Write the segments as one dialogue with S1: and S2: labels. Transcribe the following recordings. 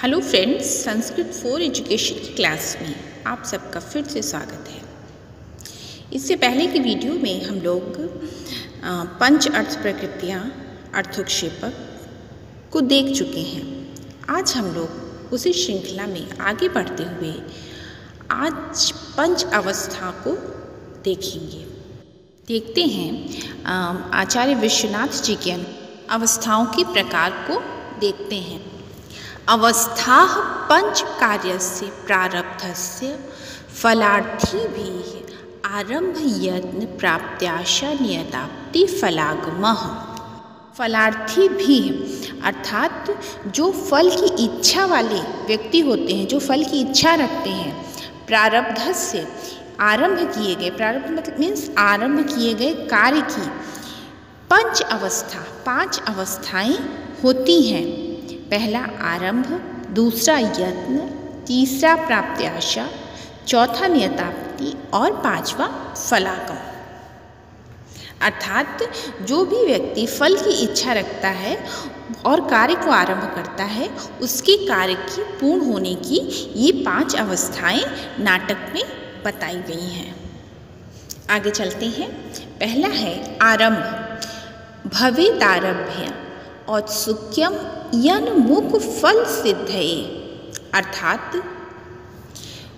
S1: Hello friends, Sanskrit for education की class में आप सबका फिर से स्वागत है। इससे पहले की वीडियो में हम लोग पंच अर्थ प्रकृतियाँ अर्थोक्षेपक को देख चुके हैं। आज हम लोग उसी श्रृंखला में आगे बढ़ते हुए आज पंच अवस्था को देखेंगे। देखते हैं आचार्य विश्वनाथ जी के अवस्थाओं के प्रकार को देखते हैं। अवस्था पंच कार्यस्य प्रारब्धस्य फलार्थी भी आरंभ यत्न प्राप्त्याशा नियताप्ति फलागमः। फलार्थी भी अर्थात जो फल की इच्छा वाले व्यक्ति होते हैं, जो फल की इच्छा रखते हैं, प्रारब्धस्य आरंभ किए गए, प्रारब्ध मतलब मीन्स आरंभ किए गए कार्य की पंच अवस्था, पांच अवस्थाएं होती हैं। पहला आरंभ, दूसरा यत्न, तीसरा प्राप्त्याशा, चौथा नियताप्ति और पांचवा फलागम। अर्थात जो भी व्यक्ति फल की इच्छा रखता है और कार्य को आरंभ करता है, उसके कार्य की पूर्ण होने की ये पांच अवस्थाएं नाटक में बताई गई हैं। आगे चलते हैं। पहला है आरंभ। भवेदारभ्य औत्सुक्यम यन मुख्य फल सिद्धये। अर्थात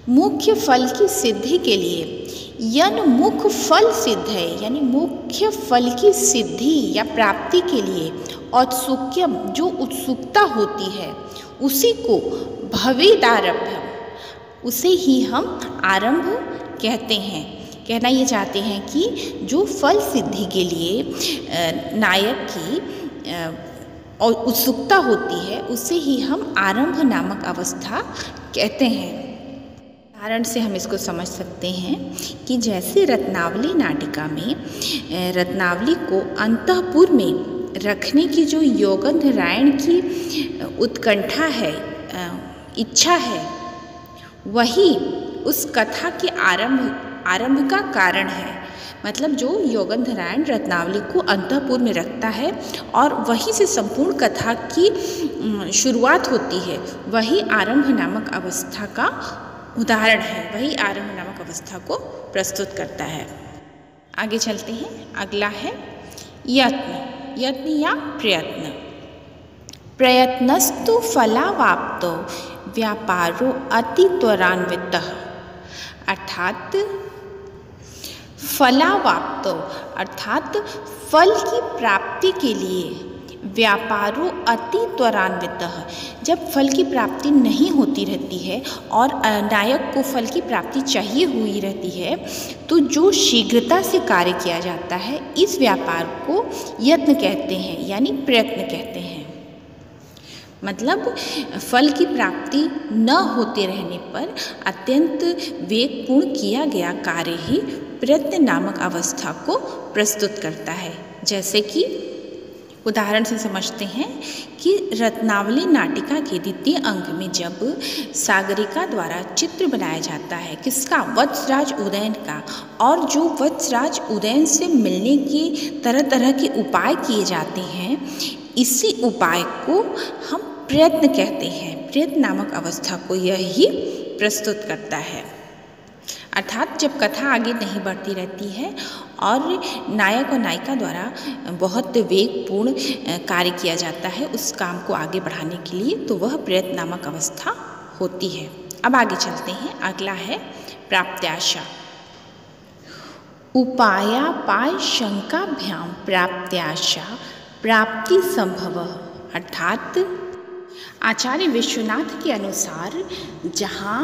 S1: मुख्य फल की सिद्धि के लिए यन मुख्य फल सिद्ध है, यानी मुख्य फल की सिद्धि या प्राप्ति के लिए औत्सुक्यम जो उत्सुकता होती है, उसी को भवेदारभ्य, उसे ही हम आरंभ कहते हैं। कहना ये चाहते हैं कि जो फल सिद्धि के लिए नायक की और उत्सुकता होती है, उसे ही हम आरंभ नामक अवस्था कहते हैं। उदाहरण से हम इसको समझ सकते हैं कि जैसे रत्नावली नाटिका में रत्नावली को अंतःपुर में रखने की जो योगंधरायण की उत्कंठा है, इच्छा है, वही उस कथा के आरंभ का कारण है। मतलब जो योगंधरायण रत्नावली को अंतःपुर में रखता है और वहीं से संपूर्ण कथा की शुरुआत होती है, वही आरंभ नामक अवस्था का उदाहरण है, वही आरंभ नामक अवस्था को प्रस्तुत करता है। आगे चलते हैं। अगला है यत्न। यत्न या प्रयत्न। प्रयत्नस्तु फलावाप्तो व्यापारो अति त्वरान्वितः। अर्थात फलावाप्तो अर्थात फल की प्राप्ति के लिए व्यापारो अति त्वरान्वितः। जब फल की प्राप्ति नहीं होती रहती है और नायक को फल की प्राप्ति चाहिए हुई रहती है, तो जो शीघ्रता से कार्य किया जाता है, इस व्यापार को यत्न कहते हैं, यानी प्रयत्न कहते हैं। मतलब फल की प्राप्ति न होते रहने पर अत्यंत वेगपूर्ण किया गया कार्य ही प्रयत्न नामक अवस्था को प्रस्तुत करता है। जैसे कि उदाहरण से समझते हैं कि रत्नावली नाटिका के द्वितीय अंक में जब सागरिका द्वारा चित्र बनाया जाता है, किसका? वत्सराज उदयन का, और जो वत्सराज उदयन से मिलने के तरह तरह के उपाय किए जाते हैं, इसी उपाय को हम प्रयत्न कहते हैं। प्रयत्न नामक अवस्था को यह ही प्रस्तुत करता है। अर्थात जब कथा आगे नहीं बढ़ती रहती है और नायक और नायिका द्वारा बहुत वेगपूर्ण कार्य किया जाता है उस काम को आगे बढ़ाने के लिए, तो वह प्रयत्न नामक अवस्था होती है। अब आगे चलते हैं। अगला है प्राप्त्याशा। उपायापाय शंकाभ्याम प्राप्त्याशा प्राप्ति संभवः। अर्थात आचार्य विश्वनाथ के अनुसार जहाँ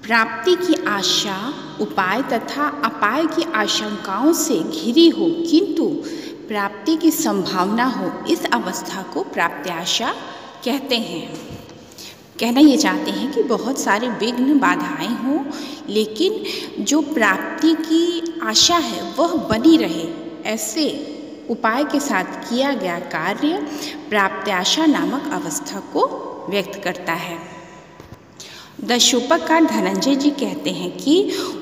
S1: प्राप्ति की आशा उपाय तथा अपाय की आशंकाओं से घिरी हो, किंतु प्राप्ति की संभावना हो, इस अवस्था को प्राप्त्याशा कहते हैं। कहना ये चाहते हैं कि बहुत सारे विघ्न बाधाएं हों, लेकिन जो प्राप्ति की आशा है वह बनी रहे, ऐसे उपाय के साथ किया गया कार्य प्राप्त्याशा नामक अवस्था को व्यक्त करता है। दशोपकार धनंजय जी कहते हैं कि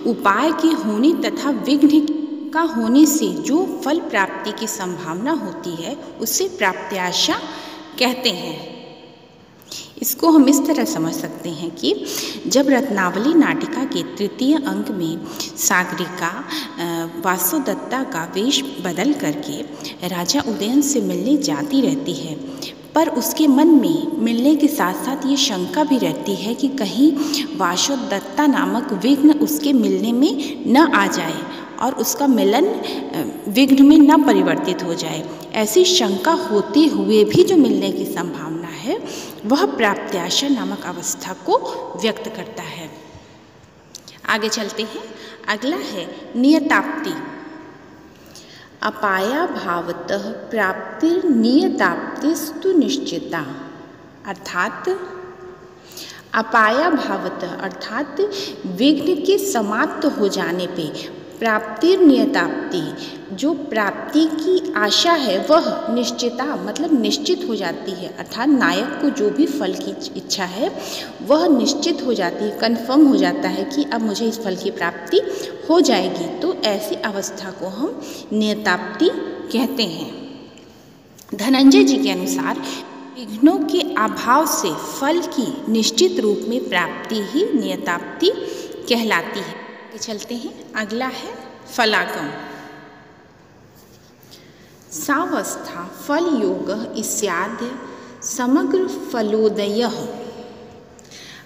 S1: उपाय के होने तथा विघ्न का होने से जो फल प्राप्ति की संभावना होती है, उसे प्राप्त्याशा कहते हैं। इसको हम इस तरह समझ सकते हैं कि जब रत्नावली नाटिका के तृतीय अंक में सागरिका वासुदत्ता का वेश बदल करके राजा उदयन से मिलने जाती रहती है, पर उसके मन में मिलने के साथ साथ ये शंका भी रहती है कि कहीं वासुदत्ता नामक विघ्न उसके मिलने में न आ जाए और उसका मिलन विघ्न में न परिवर्तित हो जाए। ऐसी शंका होते हुए भी जो मिलने की संभावना है वह प्राप्त्याशा नामक अवस्था को व्यक्त करता है। आगे चलते हैं। अगला है नियताप्ति। अपाया भावतः प्राप्तिर्नियताप्तिस्तु निश्चिता। अर्थात अपाया भावतः अर्थात विघ्न के समाप्त हो जाने पे प्राप्तिर्नियताप्ति जो प्राप्ति की आशा है वह निश्चिता मतलब निश्चित हो जाती है। अर्थात नायक को जो भी फल की इच्छा है वह निश्चित हो जाती है, कन्फर्म हो जाता है कि अब मुझे इस फल की प्राप्ति हो जाएगी। तो ऐसी अवस्था को हम नियताप्ति कहते हैं। धनंजय जी के अनुसार विघ्नों के अभाव से फल की निश्चित रूप में प्राप्ति ही नियताप्ति कहलाती है। चलते हैं। अगला है फलागम। सावस्था फल योग इत्यादि समग्र फलोदय।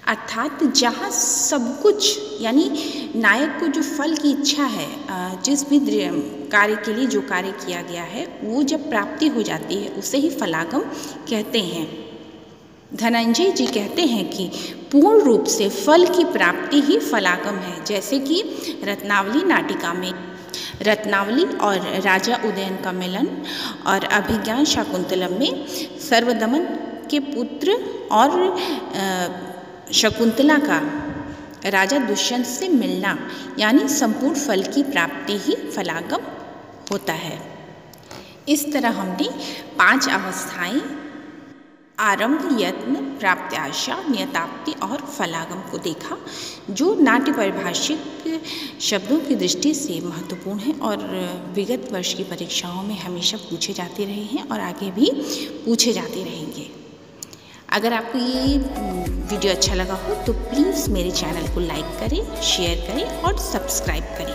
S1: अर्थात जहाँ सब कुछ यानी नायक को जो फल की इच्छा है, जिस भी कार्य के लिए जो कार्य किया गया है वो जब प्राप्ति हो जाती है उसे ही फलागम कहते हैं। धनंजय जी कहते हैं कि पूर्ण रूप से फल की प्राप्ति ही फलागम है। जैसे कि रत्नावली नाटिका में रत्नावली और राजा उदयन का मिलन और अभिज्ञान शाकुंतलम में सर्वदमन के पुत्र और शकुंतला का राजा दुष्यंत से मिलना यानी संपूर्ण फल की प्राप्ति ही फलागम होता है। इस तरह हमने 5 अवस्थाएं आरंभ, यत्न, प्राप्त्याशा, नियताप्ति और फलागम को देखा, जो नाट्य परिभाषिक शब्दों की दृष्टि से महत्वपूर्ण है और विगत वर्ष की परीक्षाओं में हमेशा पूछे जाते रहे हैं और आगे भी पूछे जाते रहेंगे। अगर आपको ये वीडियो अच्छा लगा हो तो प्लीज़ मेरे चैनल को लाइक करें, शेयर करें और सब्सक्राइब करें।